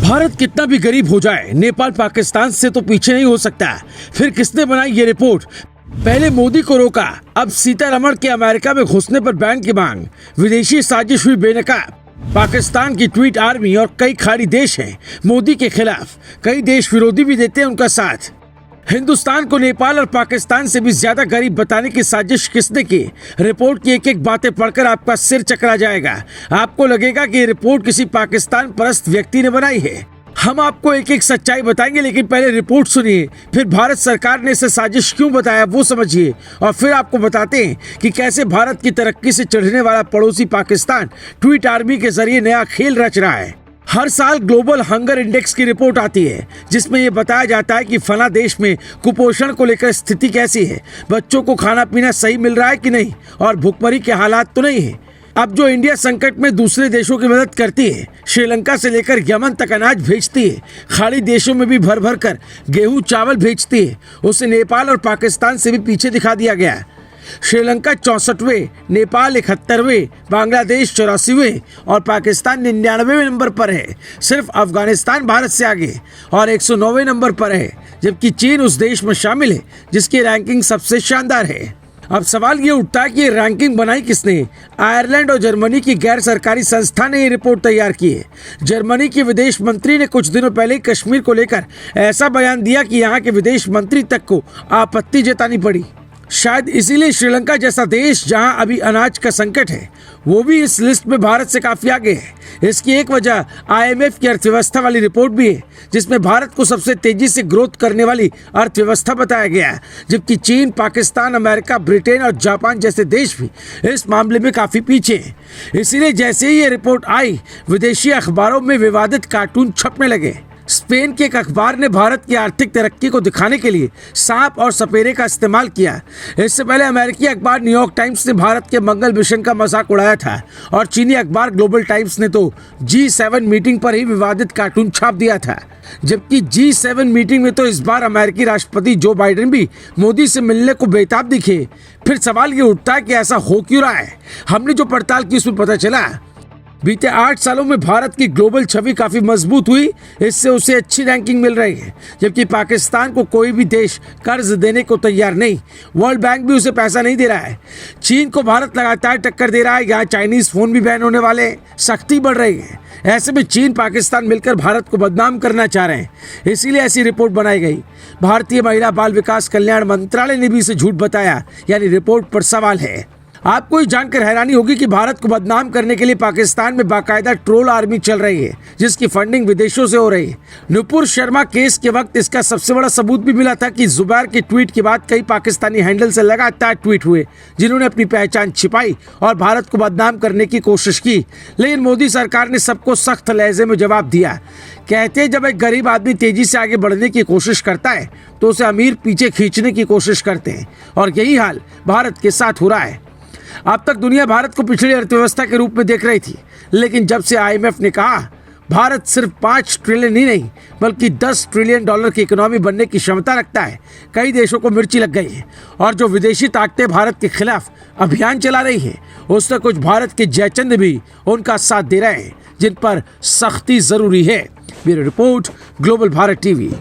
भारत कितना भी गरीब हो जाए, नेपाल पाकिस्तान से तो पीछे नहीं हो सकता। फिर किसने बनाई ये रिपोर्ट? पहले मोदी को रोका, अब सीतारमण के अमेरिका में घुसने पर बैन की मांग। विदेशी साजिश हुई बेनकाब। पाकिस्तान की ट्वीट आर्मी और कई खाड़ी देश हैं मोदी के खिलाफ। कई देश विरोधी भी देते हैं उनका साथ। हिंदुस्तान को नेपाल और पाकिस्तान से भी ज्यादा गरीब बताने की साजिश किसने की? रिपोर्ट की एक एक बातें पढ़कर आपका सिर चकरा जाएगा। आपको लगेगा कि ये रिपोर्ट किसी पाकिस्तान परस्त व्यक्ति ने बनाई है। हम आपको एक एक सच्चाई बताएंगे, लेकिन पहले रिपोर्ट सुनिए, फिर भारत सरकार ने इसे साजिश क्यों बताया वो समझिए, और फिर आपको बताते हैं कि कैसे भारत की तरक्की से चढ़ने वाला पड़ोसी पाकिस्तान ट्वीट आर्मी के जरिए नया खेल रच रहा है। हर साल ग्लोबल हंगर इंडेक्स की रिपोर्ट आती है जिसमें यह बताया जाता है कि फला देश में कुपोषण को लेकर स्थिति कैसी है, बच्चों को खाना पीना सही मिल रहा है कि नहीं, और भुखमरी के हालात तो नहीं है। अब जो इंडिया संकट में दूसरे देशों की मदद करती है, श्रीलंका से लेकर यमन तक अनाज भेजती है, खाड़ी देशों में भी भर भर कर गेहूं चावल भेजती है, उसे नेपाल और पाकिस्तान से भी पीछे दिखा दिया गया। श्रीलंका 64वें, नेपाल 71वें, बांग्लादेश 84वें और पाकिस्तान 99वें नंबर पर है। सिर्फ अफगानिस्तान भारत से आगे और 109वें नंबर पर है, जबकि चीन उस देश में शामिल है जिसकी रैंकिंग सबसे शानदार है। अब सवाल ये उठता है कि ये रैंकिंग बनाई किसने? आयरलैंड और जर्मनी की गैर सरकारी संस्था ने ये रिपोर्ट तैयार की है। जर्मनी के विदेश मंत्री ने कुछ दिनों पहले कश्मीर को लेकर ऐसा बयान दिया कि यहाँ के विदेश मंत्री तक को आपत्ति जतानी पड़ी। शायद इसीलिए श्रीलंका जैसा देश जहां अभी अनाज का संकट है, वो भी इस लिस्ट में भारत से काफी आगे है। इसकी एक वजह IMF की अर्थव्यवस्था वाली रिपोर्ट भी है, जिसमें भारत को सबसे तेजी से ग्रोथ करने वाली अर्थव्यवस्था बताया गया है, जबकि चीन, पाकिस्तान, अमेरिका, ब्रिटेन और जापान जैसे देश भी इस मामले में काफी पीछे हैं। इसीलिए जैसे ही ये रिपोर्ट आई, विदेशी अखबारों में विवादित कार्टून छपने लगे। स्पेन के एक अखबार ने भारत की आर्थिक तरक्की को दिखाने के लिए सांप और सपेरे का इस्तेमाल किया। इससे पहले अमेरिकी अखबार न्यूयॉर्क टाइम्स ने भारत के मंगल मिशन का मजाक उड़ाया था, और चीनी अखबार ग्लोबल टाइम्स ने तो G7 मीटिंग पर ही विवादित कार्टून छाप दिया था। जबकि G7 मीटिंग में तो इस बार अमेरिकी राष्ट्रपति जो बाइडेन भी मोदी से मिलने को बेताब दिखे। फिर सवाल ये उठता है कि ऐसा हो क्यों रहा है? हमने जो पड़ताल की उसमें पता चला बीते 8 सालों में भारत की ग्लोबल छवि काफी मजबूत हुई। इससे उसे अच्छी रैंकिंग मिल रही है, जबकि पाकिस्तान को कोई भी देश कर्ज देने को तैयार नहीं। वर्ल्ड बैंक भी उसे पैसा नहीं दे रहा है। चीन को भारत लगातार टक्कर दे रहा है। यहाँ चाइनीज फोन भी बैन होने वाले, सख्ती बढ़ रही है। ऐसे में चीन पाकिस्तान मिलकर भारत को बदनाम करना चाह रहे हैं, इसीलिए ऐसी रिपोर्ट बनाई गई। भारतीय महिला बाल विकास कल्याण मंत्रालय ने भी इसे झूठ बताया, यानी रिपोर्ट पर सवाल है। आपको ये जानकर हैरानी होगी कि भारत को बदनाम करने के लिए पाकिस्तान में बाकायदा ट्रोल आर्मी चल रही है, जिसकी फंडिंग विदेशों से हो रही है। नुपुर शर्मा केस के वक्त इसका सबसे बड़ा सबूत भी मिला था कि जुबैर के ट्वीट के बाद कई पाकिस्तानी हैंडल से लगातार ट्वीट हुए, जिन्होंने अपनी पहचान छिपाई और भारत को बदनाम करने की कोशिश की। लेकिन मोदी सरकार ने सबको सख्त लहजे में जवाब दिया। कहते हैं, जब एक गरीब आदमी तेजी से आगे बढ़ने की कोशिश करता है तो उसे अमीर पीछे खींचने की कोशिश करते हैं, और यही हाल भारत के साथ हो रहा है। अब तक दुनिया भारत को पिछड़ी अर्थव्यवस्था के रूप में देख रही थी, लेकिन जब से IMF ने कहा भारत सिर्फ 5 ट्रिलियन ही नहीं बल्कि 10 ट्रिलियन डॉलर की इकोनॉमी बनने की क्षमता रखता है, कई देशों को मिर्ची लग गई है। और जो विदेशी ताकतें भारत के खिलाफ अभियान चला रही है, उससे कुछ भारत के जयचंद भी उनका साथ दे रहे हैं, जिन पर सख्ती जरूरी है। Bureau report, global Bharat TV।